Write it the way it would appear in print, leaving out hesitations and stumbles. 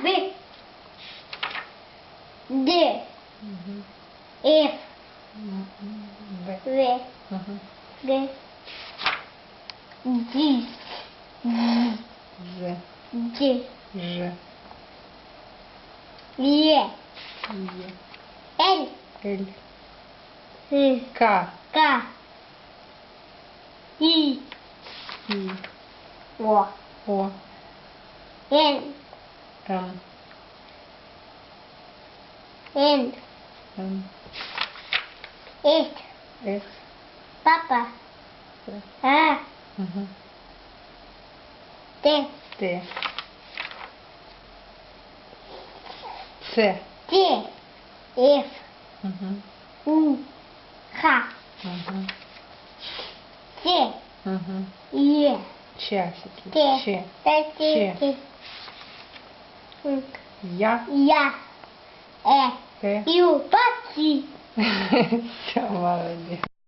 Б. Д. Мгм. Ф. Б. В. Мгм. Г. Д. З. Д. Ж. Е. Є. Л. Л. Х. К. К. И. І. О. О. Н. М. Н. М. С. С. Папа. Т. А. Мгм. Т. Т. Ц. Т. Ф. Мгм. У. Х. Мгм. С. Мгм. Е. Часики. Т. Ч. Т. Ч. Т. Я. Я. Т. Ю. Папси. Все, молодец.